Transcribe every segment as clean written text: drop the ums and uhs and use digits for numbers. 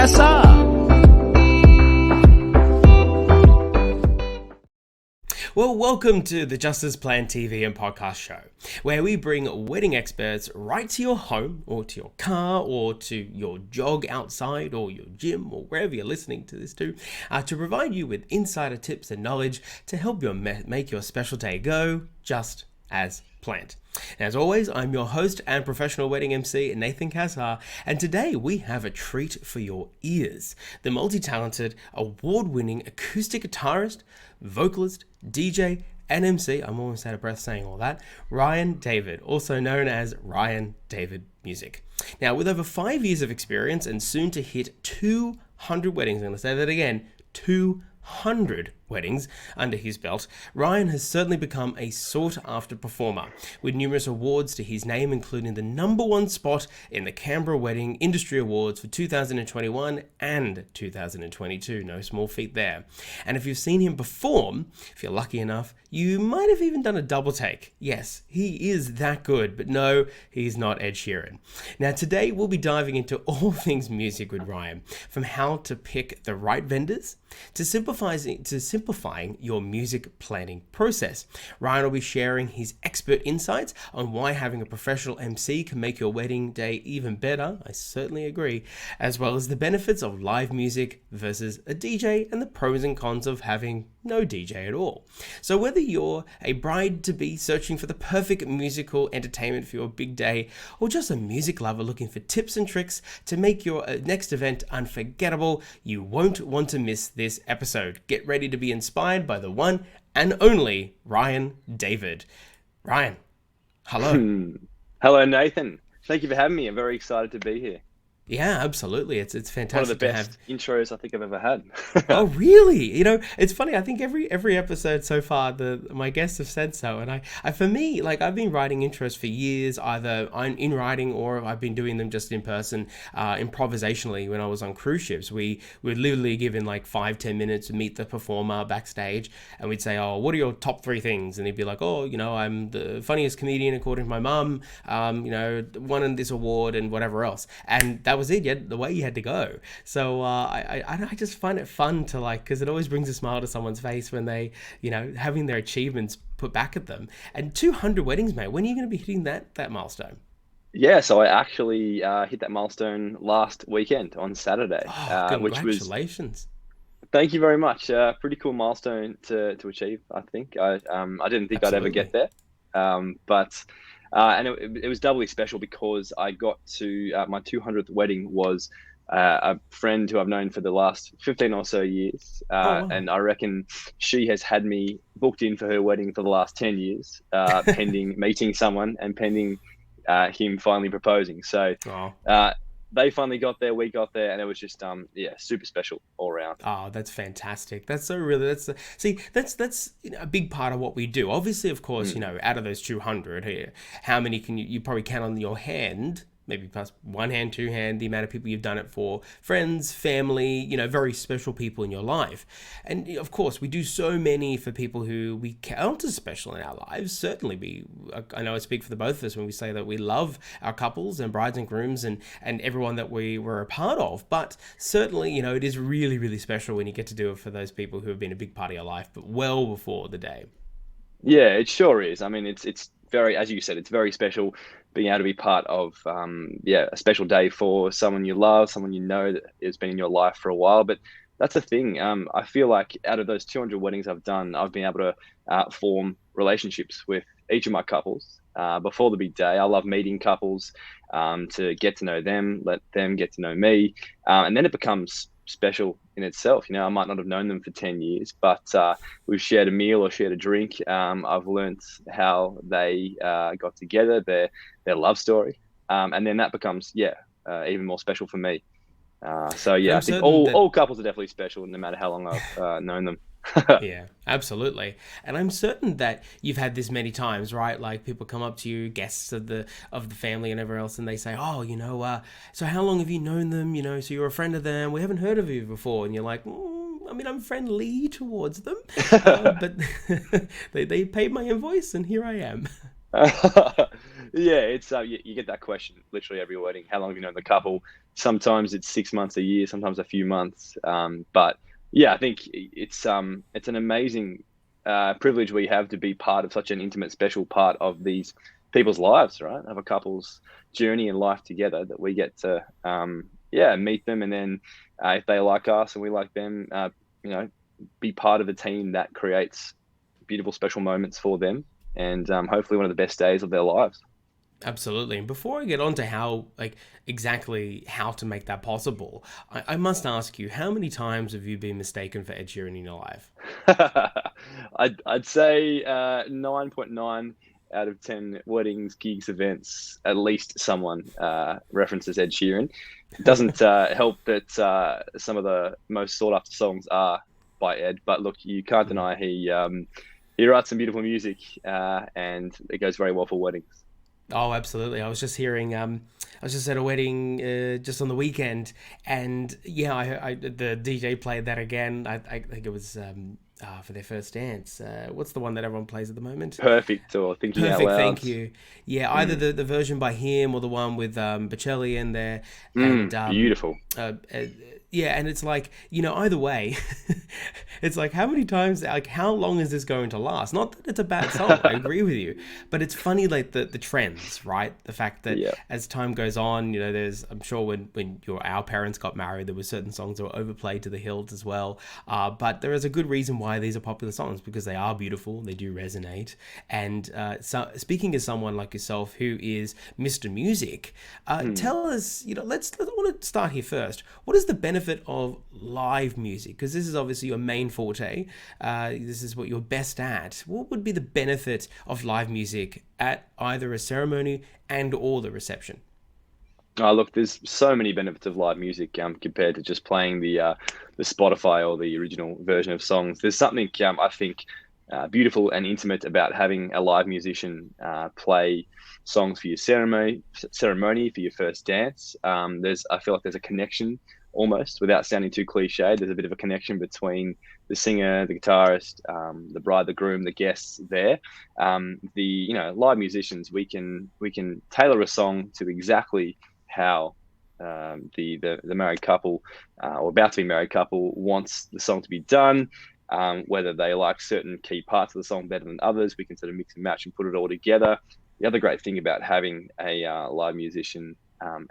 Cassar. Well, welcome to the Just As Planned TV and podcast show, where we bring wedding experts right to your home, or to your car, or to your jog outside, or your gym, or wherever you're listening to this to provide you with insider tips and knowledge to help you make your special day go just as planned. And as always, I'm your host and professional wedding MC, Nathan Cassar, and today we have a treat for your ears. The multi-talented, award-winning acoustic guitarist, vocalist, DJ, and MC, I'm almost out of breath saying all that, Ryan David, also known as Ryan David Music. Now, with over 5 years of experience and soon to hit 200 weddings, I'm going to say that again, 200 weddings under his belt, Ryan has certainly become a sought-after performer, with numerous awards to his name, including the #1 spot in the Canberra Wedding Industry Awards for 2021 and 2022. No small feat there. And if you've seen him perform, if you're lucky enough, you might have even done a double take. Yes, he is that good, but no, he's not Ed Sheeran. Now today we'll be diving into all things music with Ryan, from how to pick the right vendors to simplifying your music planning process. Ryan will be sharing his expert insights on why having a professional MC can make your wedding day even better. I certainly agree, as well as the benefits of live music versus a DJ and the pros and cons of having no DJ at all. So whether you're a bride-to-be searching for the perfect musical entertainment for your big day, or just a music lover looking for tips and tricks to make your next event unforgettable, you won't want to miss this episode. Get ready to be inspired by the one and only Ryan David. Ryan, hello. Hello, Nathan. Thank you for having me. I'm very excited to be here. Yeah, absolutely. It's fantastic. One of the best intros I think I've ever had. Oh, really? You know, it's funny. I think every episode so far, my guests have said so. And I for me, like, I've been writing intros for years. Either I'm in writing or I've been doing them just in person, improvisationally. When I was on cruise ships, we would literally give in like 5-10 minutes to meet the performer backstage, and we'd say, "Oh, what are your top 3 things?" And he'd be like, "Oh, you know, I'm the funniest comedian according to my mum. You know, won this award and whatever else." And that was it. The way you had to go. So I just find it fun to, like, because it always brings a smile to someone's face when they, you know, having their achievements put back at them. And 200 weddings, mate. When are you going to be hitting that milestone? Yeah, so I actually hit that milestone last weekend on Saturday. Oh, congratulations. Thank you very much. Pretty cool milestone to achieve, I think. I didn't think I'd ever get there. And it was doubly special because I got to my 200th wedding was a friend who I've known for the last 15 or so years. Wow. And I reckon she has had me booked in for her wedding for the last 10 years, pending meeting someone and pending him finally proposing. So they finally got there, we got there, and it was just super special all around. Oh, that's fantastic. That's so really, that's you know, a big part of what we do. Obviously, of course, you know, out of those 200 here, how many can you probably count on your hand, maybe plus one hand, two hand, the amount of people you've done it for, friends, family, you know, very special people in your life. And of course, we do so many for people who we count as special in our lives. Certainly I know I speak for the both of us when we say that we love our couples and brides and grooms and everyone that we were a part of. But certainly, you know, it is really, really special when you get to do it for those people who have been a big part of your life, but well before the day. Yeah, it sure is. I mean, it's very, as you said, it's very special being able to be part of a special day for someone you love, someone you know that has been in your life for a while. But that's the thing. I feel like out of those 200 weddings I've done, I've been able to form relationships with each of my couples before the big day. I love meeting couples to get to know them, let them get to know me, and then it becomes special in itself. You know, I might not have known them for 10 years, but we've shared a meal or shared a drink. I've learned how they got together, their love story, and then that becomes even more special for me. I think all couples are definitely special, no matter how long I've known them. Yeah, absolutely. And I'm certain that you've had this many times, right? Like people come up to you, guests of the family and everyone else, and they say, "Oh, you know, so how long have you known them? You know, so you're a friend of them. We haven't heard of you before." And you're like, I mean, I'm friendly towards them, but they paid my invoice, and here I am. Yeah, it's you get that question literally every wedding. How long have you known the couple? Sometimes it's 6 months, a year, sometimes a few months. But yeah, I think it's an amazing privilege we have to be part of such an intimate, special part of these people's lives, right? Of a couple's journey and life together, that we get to meet them, and then if they like us and we like them, you know, be part of a team that creates beautiful, special moments for them, and hopefully one of the best days of their lives. Absolutely. And before I get on to how, like, exactly how to make that possible, I must ask you, how many times have you been mistaken for Ed Sheeran in your life? I'd say 9.9 out of 10 weddings, gigs, events, at least someone references Ed Sheeran. It doesn't help that some of the most sought after songs are by Ed, but look, you can't deny he writes some beautiful music, and it goes very well for weddings. Oh, absolutely. I was just hearing, I was just at a wedding just on the weekend, and yeah, the DJ played that again. I think it was for their first dance. What's the one that everyone plays at the moment? Perfect, or Thinking Out Perfect, Loud. thank you. Yeah, either the version by him or the one with Bocelli in there, and Beautiful. yeah, and it's like, either way, it's like, how many times, like, how long is this going to last? Not that it's a bad song, I agree with you, but it's funny, like, the trends, right? The fact that Yeah. as time goes on, I'm sure when our parents got married, there were certain songs that were overplayed to the hilt as well. But there is a good reason why these are popular songs, because they are beautiful, they do resonate. And so, speaking as someone like yourself who is Mr. Music, tell us, I want to start here first. What is the benefit of live music? Because this is obviously your main forte. This is what you're best at. What would be the benefit of live music at either a ceremony and or the reception? Oh, look, there's so many benefits of live music compared to just playing the Spotify or the original version of songs. There's something I think beautiful and intimate about having a live musician play songs for your ceremony for your first dance. I feel like there's a connection, almost without sounding too cliche. There's a bit of a connection between the singer, the guitarist, the bride, the groom, the guests there. Live musicians, we can tailor a song to exactly how the married couple or about to be married couple wants the song to be done. Whether they like certain key parts of the song better than others, we can sort of mix and match and put it all together. The other great thing about having a live musician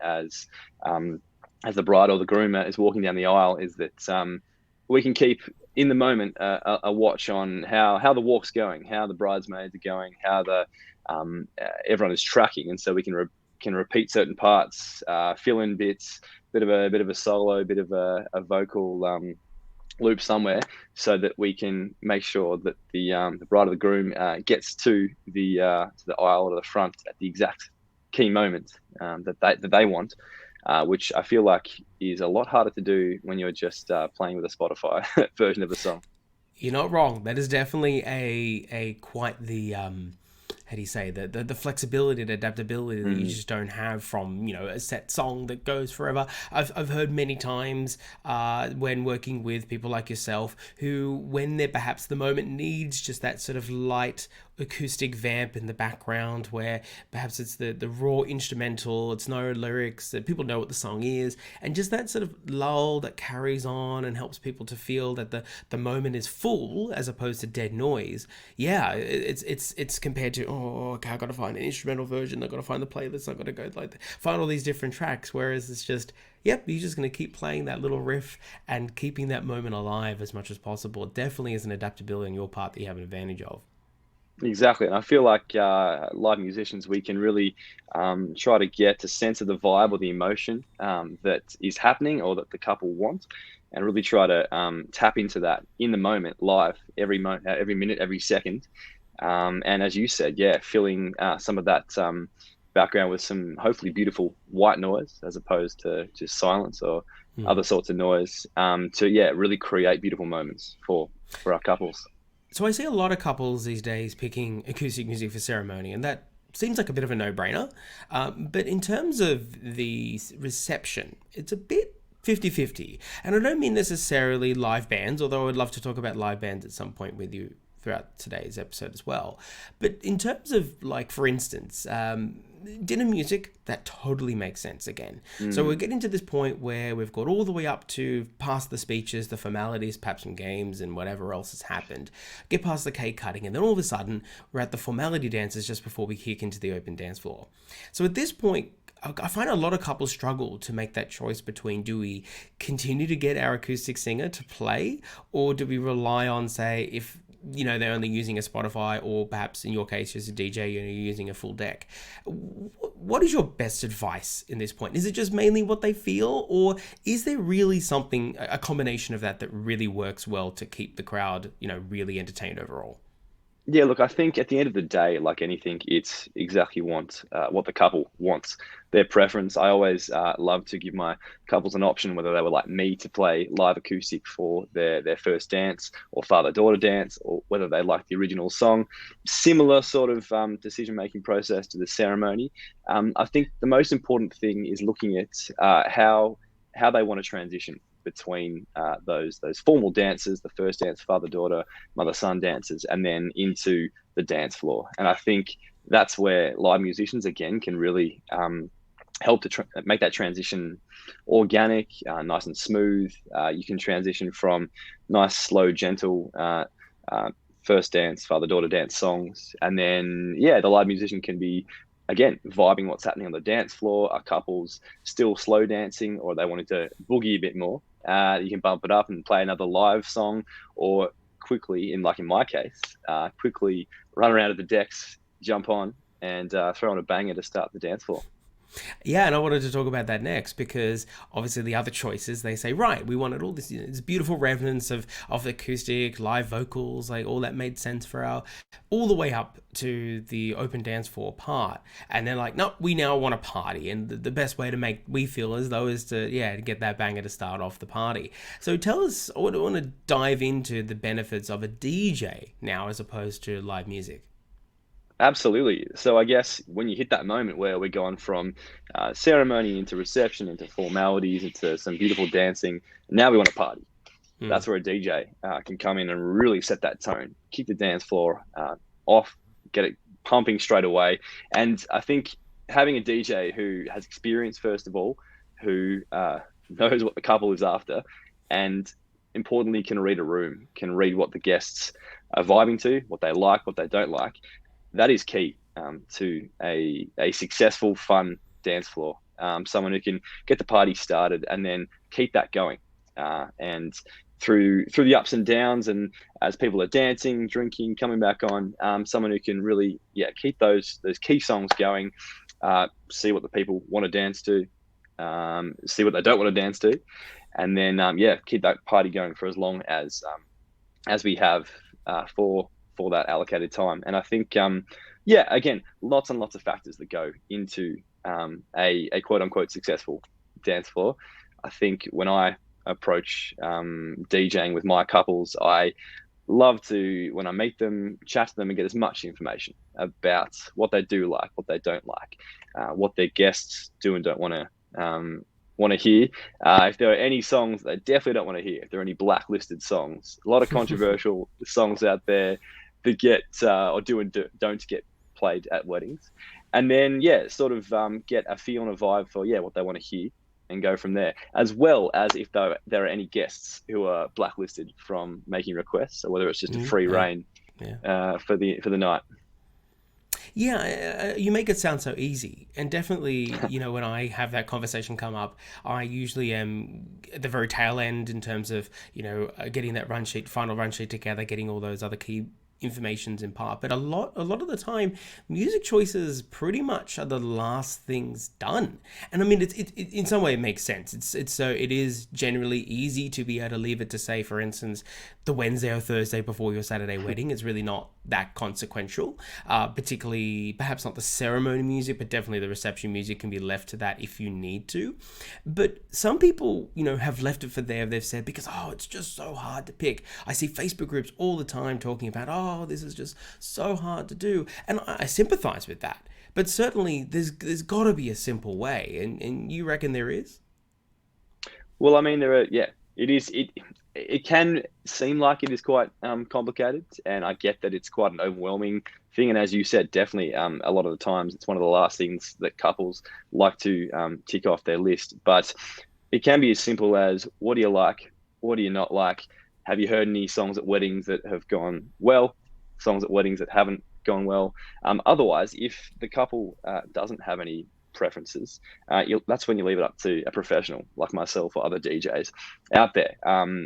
as the bride or the groom is walking down the aisle is that we can keep in the moment a watch on how the walk's going, how the bridesmaids are going, how the everyone is tracking, and so we can repeat certain parts, fill in bits, bit of a solo, bit of a vocal loop somewhere, so that we can make sure that the bride or the groom gets to the aisle or the front at the exact key moment that they want. Which I feel like is a lot harder to do when you're just playing with a Spotify version of the song. You're not wrong. That is definitely a quite the how do you say, the flexibility and adaptability that you just don't have from a set song that goes forever. I've heard many times when working with people like yourself who, when they're perhaps the moment needs just that sort of light acoustic vamp in the background, where perhaps it's the raw instrumental, it's no lyrics, that people know what the song is, and just that sort of lull that carries on and helps people to feel that the moment is full as opposed to dead noise. Yeah, it's compared to, oh, okay, I gotta find an instrumental version, I gotta find the playlist, I gotta go find all these different tracks, whereas it's just, yep, you're just going to keep playing that little riff and keeping that moment alive as much as possible. It definitely is an adaptability on your part that you have an advantage of. Exactly, and I feel like live musicians, we can really try to get a sense of the vibe or the emotion that is happening or that the couple want, and really try to tap into that in the moment, live, every minute, every second. And as you said, yeah, filling some of that background with some hopefully beautiful white noise as opposed to just silence or other sorts of noise, to really create beautiful moments for our couples. So I see a lot of couples these days picking acoustic music for ceremony, and that seems like a bit of a no-brainer. But in terms of the reception, it's a bit 50-50. And I don't mean necessarily live bands, although I'd love to talk about live bands at some point with you throughout today's episode as well. But in terms of, like, for instance, dinner music, that totally makes sense again. So we're Mm. getting to this point where we've got all the way up to past the speeches, the formalities, perhaps some games and whatever else has happened. Get past the cake cutting, and then all of a sudden we're at the formality dances just before we kick into the open dance floor. So at this point, I find a lot of couples struggle to make that choice between, do we continue to get our acoustic singer to play, or do we rely on, say, if they're only using a Spotify, or perhaps in your case as a DJ you're using a full deck. What is your best advice in this point? Is it just mainly what they feel, or is there really something, a combination of that really works well to keep the crowd really entertained overall? Yeah, look, I think at the end of the day, like anything, it's exactly what the couple wants, their preference. I always love to give my couples an option, whether they would like me to play live acoustic for their first dance or father-daughter dance, or whether they like the original song. Similar sort of decision-making process to the ceremony. I think the most important thing is looking at how they want to transition between those formal dances, the first dance, father-daughter, mother-son dances, and then into the dance floor. And I think that's where live musicians, again, can really help to make that transition organic, nice and smooth. You can transition from nice, slow, gentle first dance, father-daughter dance songs. And then, yeah, the live musician can be, again, vibing what's happening on the dance floor. Are couples still slow dancing, or they wanted to boogie a bit more? You can bump it up and play another live song, or quickly, in my case, quickly run around at the decks, jump on, and throw on a banger to start the dance floor. Yeah, and I wanted to talk about that next, because obviously the other choices, they say, right, we wanted all this beautiful resonance of acoustic, live vocals, like all that made sense for all the way up to the open dance floor part. And they're like, no, we now want a party. And the best way to make we feel as though is to get that banger to start off the party. So tell us, I want to dive into the benefits of a DJ now as opposed to live music. Absolutely. So I guess when you hit that moment where we're going from ceremony into reception, into formalities, into some beautiful dancing, now we want to party. That's where a DJ can come in and really set that tone, keep the dance floor off, get it pumping straight away. And I think having a DJ who has experience, first of all, who knows what the couple is after, and importantly can read a room, can read what the guests are vibing to, what they like, what they don't like. That is key to a successful, fun dance floor. Someone who can get the party started and then keep that going. And through the ups and downs, and as people are dancing, drinking, coming back on, someone who can really keep those key songs going, see what the people want to dance to, see what they don't want to dance to, and then keep that party going for as long as we have for that allocated time. And I think again, lots and lots of factors that go into a quote unquote successful dance floor. I think when I approach DJing with my couples, I love to, when I meet them, chat to them and get as much information about what they do like, what they don't like, what their guests do and don't want to hear. If there are any songs they definitely don't want to hear, if there are any blacklisted songs, a lot of controversial songs out there that get or do and don't get played at weddings. And then sort of get a feel and a vibe for what they want to hear, and go from there, as well as if there are any guests who are blacklisted from making requests, or whether it's just a free reign for the night. Yeah, you make it sound so easy. And definitely, when I have that conversation come up, I usually am at the very tail end in terms of, getting that final run sheet together, getting all those other key informations in part. But a lot of the time, music choices pretty much are the last things done. And I mean, it in some way it makes sense. It's so it is generally easy to be able to leave it to, say, for instance, the Wednesday or Thursday before your Saturday wedding. It's really not that consequential, particularly perhaps not the ceremony music, but definitely the reception music can be left to that if you need to. But some people, have left it for there, they've said, because, it's just so hard to pick. I see Facebook groups all the time talking about, this is just so hard to do. And I sympathize with that. But certainly there's got to be a simple way. And you reckon there is? Well, I mean, there are, it can seem like it is quite complicated, and I get that it's quite an overwhelming thing. And as you said, definitely a lot of the times it's one of the last things that couples like to tick off their list. But it can be as simple as, what do you like? What do you not like? Have you heard any songs at weddings that have gone well? Songs at weddings that haven't gone well? Otherwise, if the couple doesn't have any preferences, that's when you leave it up to a professional like myself or other DJs out there,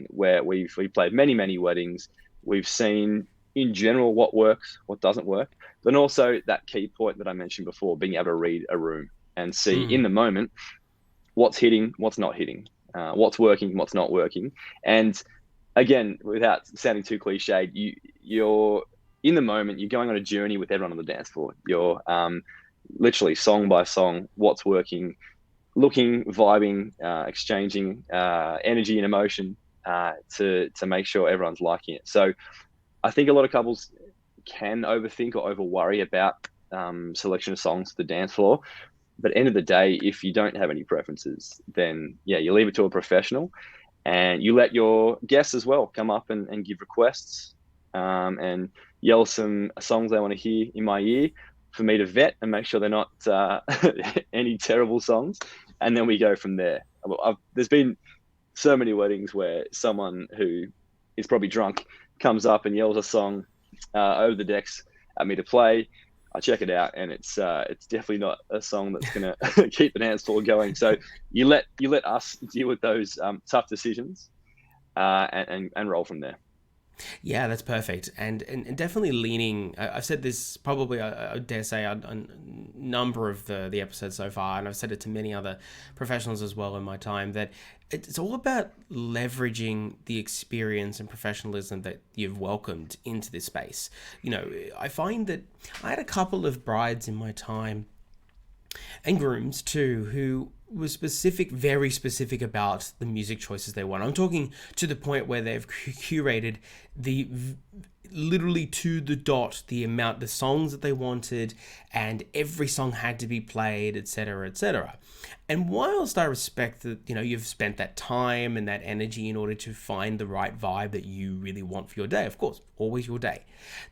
where we've played many weddings. We've seen in general what works, what doesn't work, but also that key point that I mentioned before, being able to read a room and see in the moment what's hitting, what's not hitting, what's working, what's not working. And again, without sounding too cliched, you're in the moment, you're going on a journey with everyone on the dance floor. You're literally song by song, what's working, looking, vibing, exchanging energy and emotion to make sure everyone's liking it. So I think a lot of couples can overthink or over worry about selection of songs to the dance floor. But at the end of the day, if you don't have any preferences, then yeah, you leave it to a professional, and you let your guests as well come up and give requests and yell some songs they want to hear in my ear for me to vet and make sure they're not any terrible songs. And then we go from there. There's been so many weddings where someone who is probably drunk comes up and yells a song over the decks at me to play. I check it out, and it's definitely not a song that's gonna keep the dance floor going. So you let us deal with those tough decisions and roll from there. Yeah, that's perfect. And definitely leaning, I've said this probably, I dare say, on a number of the episodes so far, and I've said it to many other professionals as well in my time, that it's all about leveraging the experience and professionalism that you've welcomed into this space. You know, I find that I had a couple of brides in my time, and grooms too, who were very specific about the music choices they want. I'm talking to the point where they've curated literally to the dot the songs that they wanted, and every song had to be played, etc., etc. And whilst I respect that, you know, you've spent that time and that energy in order to find the right vibe that you really want for your day, of course, always your day.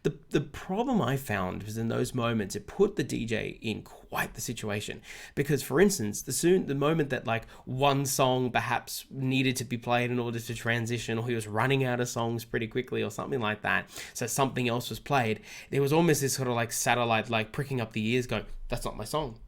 The problem I found was in those moments, it put the DJ in quite the situation. Because, for instance, the moment that like one song perhaps needed to be played in order to transition, or he was running out of songs pretty quickly or something like that, so something else was played, there was almost this sort of like satellite like pricking up the ears going, that's not my song.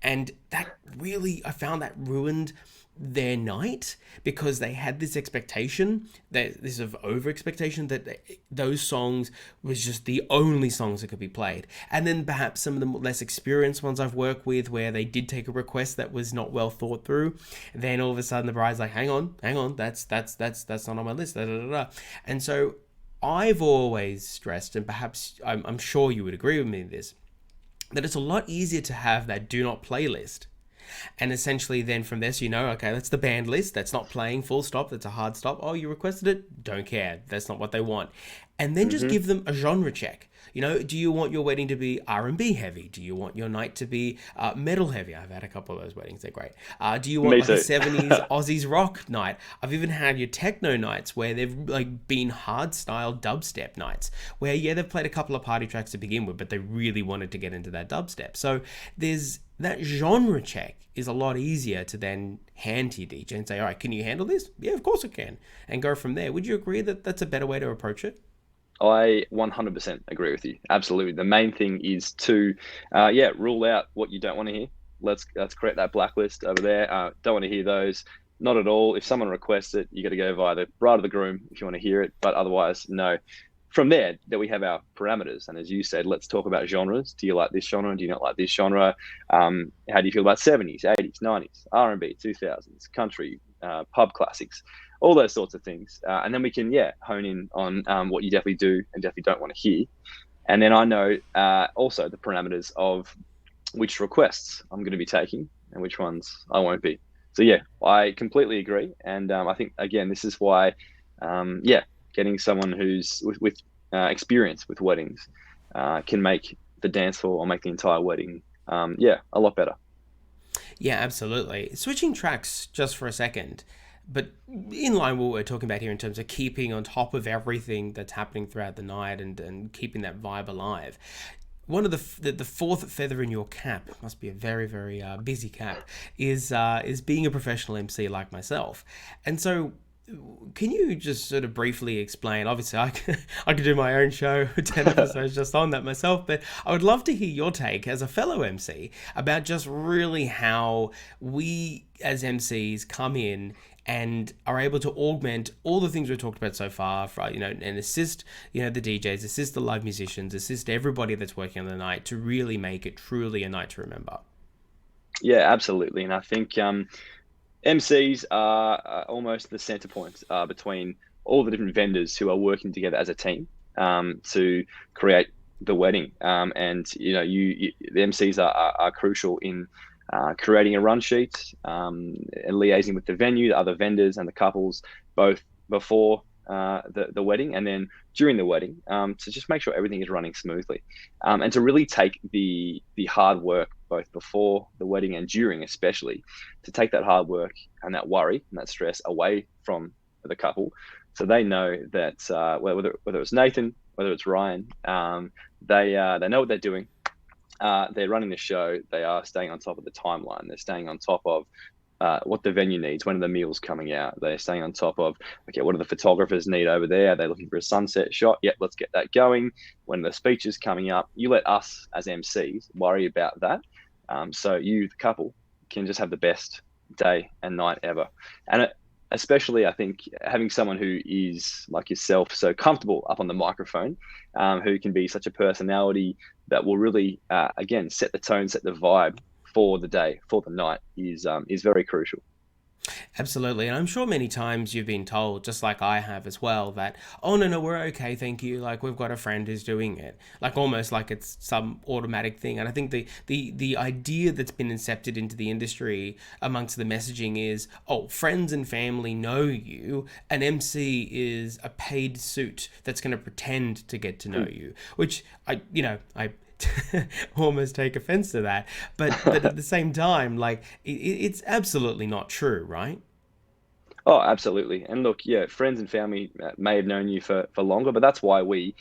And that really, I found that ruined their night, because they had this expectation, this of over expectation, that those songs was just the only songs that could be played. And then perhaps some of the less experienced ones I've worked with, where they did take a request that was not well thought through, then all of a sudden the bride's like, hang on, that's not on my list, And so I've always stressed, and perhaps I'm sure you would agree with me in this, that it's a lot easier to have that do not play list. And essentially then from there, so you know, okay, that's the band list, that's not playing, full stop, that's a hard stop. Oh, you requested it? Don't care. That's not what they want. And then just give them a genre check. You know, do you want your wedding to be R&B heavy? Do you want your night to be metal heavy? I've had a couple of those weddings. They're great. Do you want like a 70s Aussies rock night? I've even had your techno nights where they've like been hard style dubstep nights where, yeah, they've played a couple of party tracks to begin with, but they really wanted to get into that dubstep. So there's that genre check is a lot easier to then hand to your DJ and say, all right, can you handle this? Yeah, of course I can. And go from there. Would you agree that that's a better way to approach it? I 100% agree with you. Absolutely. The main thing is to, rule out what you don't want to hear. Let's create that blacklist over there. Don't want to hear those. Not at all. If someone requests it, you got to go via the bride of the groom if you want to hear it. But otherwise, no. From there, we have our parameters. And as you said, let's talk about genres. Do you like this genre? Do you not like this genre? How do you feel about 70s, 80s, 90s, R&B, 2000s, country, pub classics? All those sorts of things. And then we can, hone in on what you definitely do and definitely don't want to hear. And then I know also the parameters of which requests I'm going to be taking and which ones I won't be. So, I completely agree. And I think, again, this is why, getting someone who's with experience with weddings can make the dance floor or make the entire wedding, a lot better. Yeah, absolutely. Switching tracks just for a second. but in line with what we're talking about here in terms of keeping on top of everything that's happening throughout the night and keeping that vibe alive. One of the fourth feather in your cap, must be a very, very busy cap, is being a professional MC like myself. And so can you just sort of briefly explain, obviously I could do my own show, 10 episodes just on that myself, but I would love to hear your take as a fellow MC about just really how we as MCs come in and are able to augment all the things we've talked about so far, and assist, the DJs, assist the live musicians, assist everybody that's working on the night to really make it truly a night to remember. Yeah, absolutely. And I think MCs are almost the center point between all the different vendors who are working together as a team to create the wedding. And the MCs are crucial in creating a run sheet and liaising with the venue, the other vendors, and the couples, both before the wedding and then during the wedding, to just make sure everything is running smoothly, and to really take the hard work both before the wedding and during, especially to take that hard work and that worry and that stress away from the couple, so they know that whether it's Nathan, whether it's Ryan, they know what they're doing. They're running the show. They are staying on top of the timeline. They're staying on top of what the venue needs. When are the meals coming out? They're staying on top of, okay, what do the photographers need over there? Are they looking for a sunset shot? Yep, let's get that going. When the speech is coming up, you let us as MCs worry about that. So you, the couple, can just have the best day and night ever. And especially, I think, having someone who is like yourself, so comfortable up on the microphone, who can be such a personality that will really, again, set the tone, set the vibe for the day, for the night, is very crucial. Absolutely. And I'm sure many times you've been told, just like I have as well, that, oh, no, we're okay, thank you. Like, we've got a friend who's doing it. Like, almost like it's some automatic thing. And I think the idea that's been incepted into the industry amongst the messaging is, oh, friends and family know you. An MC is a paid suit that's going to pretend to get to know you, which I almost take offense to that, but at the same time, like it's absolutely not true, right? Oh, absolutely. And look, yeah, friends and family may have known you for longer, but that's why we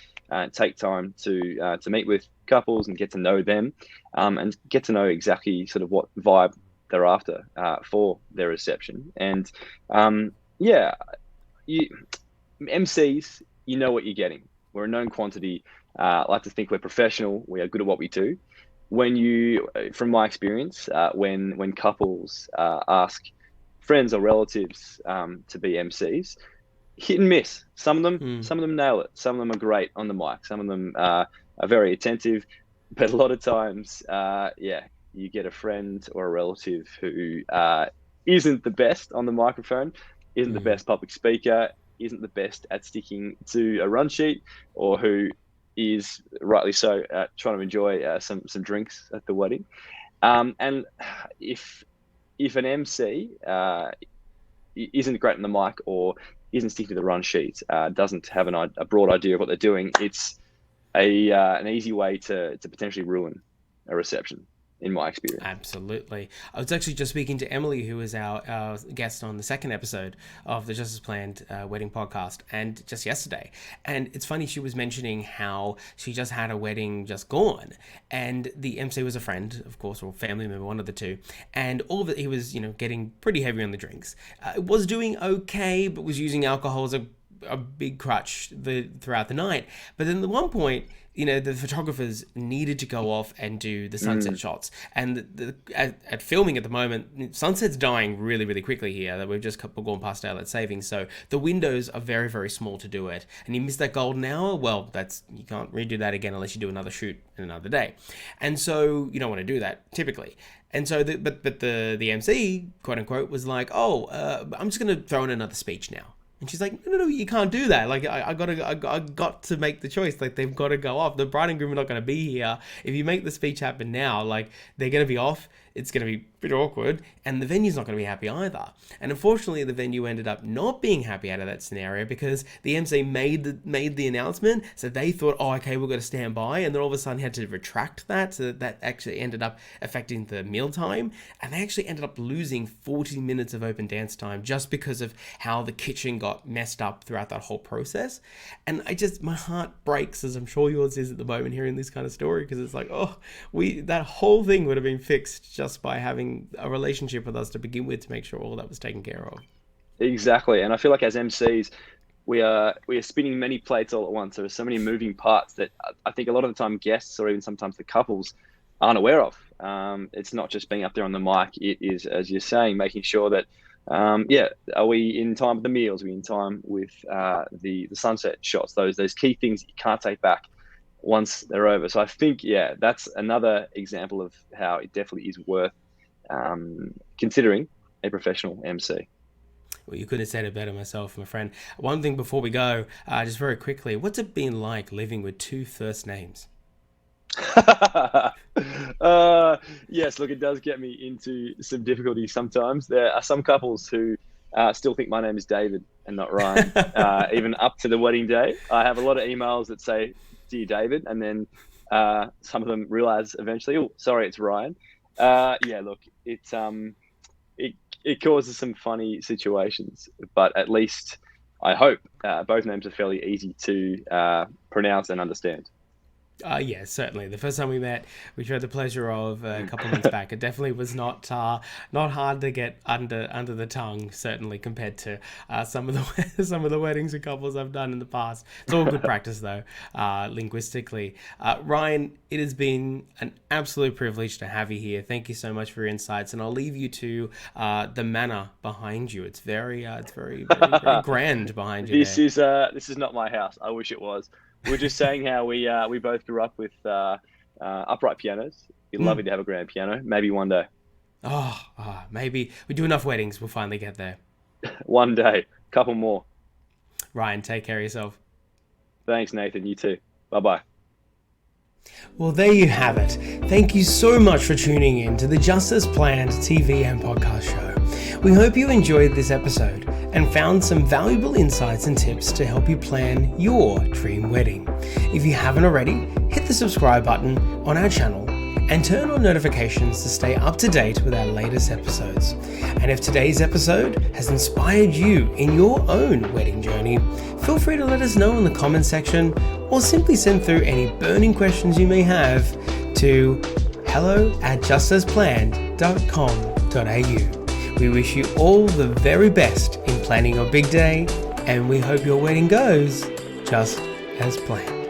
take time to meet with couples and get to know them, and get to know exactly sort of what vibe they're after for their reception. And MCs, you know what you're getting. We're a known quantity. I like to think we're professional. We are good at what we do. From my experience, when couples ask friends or relatives to be MCs, hit and miss. Some of them nail it. Some of them are great on the mic. Some of them are very attentive. But a lot of times, you get a friend or a relative who isn't the best on the microphone, isn't the best public speaker, isn't the best at sticking to a run sheet, or who is rightly so trying to enjoy some drinks at the wedding. And if an MC isn't great on the mic or isn't sticking to the run sheet, doesn't have a broad idea of what they're doing, it's an easy way to potentially ruin a reception, in my experience. Absolutely. I was actually just speaking to Emily, who was our guest on the second episode of the Just As Planned wedding podcast, and just yesterday. And it's funny, she was mentioning how she just had a wedding just gone, and the MC was a friend, of course, or family member, one of the two, and all of it, he was, getting pretty heavy on the drinks. Was doing okay, but was using alcohol as a big crutch throughout the night. But then at one point, the photographers needed to go off and do the sunset shots. And at filming at the moment, sunset's dying really, really quickly here. That we've just gone past daylight savings. So the windows are very, very small to do it. And you miss that golden hour, well, you can't redo that again unless you do another shoot in another day. And so you don't want to do that typically. And so, the MC, quote unquote, was like, I'm just going to throw in another speech now. And she's like, no, you can't do that. Like, I got to make the choice. Like, they've got to go off. The bride and groom are not going to be here. If you make the speech happen now, like, they're going to be off. It's going to be a bit awkward, and the venue's not going to be happy either. And unfortunately, the venue ended up not being happy out of that scenario because the MC made the announcement, so they thought, oh, okay, we've got to stand by, and then all of a sudden had to retract that, so that actually ended up affecting the mealtime, and they actually ended up losing 40 minutes of open dance time just because of how the kitchen got messed up throughout that whole process. And my heart breaks, as I'm sure yours is at the moment, hearing this kind of story, because it's like, oh, that whole thing would have been fixed just by having a relationship with us to begin with, to make sure all that was taken care of. Exactly. And I feel like as MCs, we are spinning many plates all at once. There are so many moving parts that I think a lot of the time guests, or even sometimes the couples, aren't aware of. It's not just being up there on the mic. It is, as you're saying, making sure that, are we in time with the meals? Are we in time with the sunset shots? Those key things that you can't take back once they're over. So I think, that's another example of how it definitely is worth considering a professional MC. Well, you couldn't have said it better myself, my friend. One thing before we go, just very quickly, what's it been like living with 2 first names? Yes, look, it does get me into some difficulty sometimes. There are some couples who still think my name is David and not Ryan, even up to the wedding day. I have a lot of emails that say, "Dear David," and then some of them realize eventually, oh, sorry, it's Ryan. Look, it causes some funny situations, but at least I hope both names are fairly easy to pronounce and understand. Yeah, certainly. The first time we met, which we had the pleasure of a couple of months back, it definitely was not hard to get under the tongue. Certainly compared to some of the weddings and couples I've done in the past. It's all good practice though, linguistically. Ryan, it has been an absolute privilege to have you here. Thank you so much for your insights, and I'll leave you to the manor behind you. It's very very grand behind you. This is not my house. I wish it was. We're just saying how we both grew up with upright pianos. You'd love it to have a grand piano. Maybe one day. Maybe we do enough weddings, we'll finally get there. One day, couple more. Ryan, take care of yourself. Thanks, Nathan. You too. Bye-bye. Well, there you have it. Thank you so much for tuning in to the Just As Planned TV and podcast show. We hope you enjoyed this episode and found some valuable insights and tips to help you plan your dream wedding. If you haven't already, hit the subscribe button on our channel and turn on notifications to stay up to date with our latest episodes. And if today's episode has inspired you in your own wedding journey, feel free to let us know in the comment section, or simply send through any burning questions you may have to hello@justasplanned.com.au. We wish you all the very best in planning your big day, and we hope your wedding goes just as planned.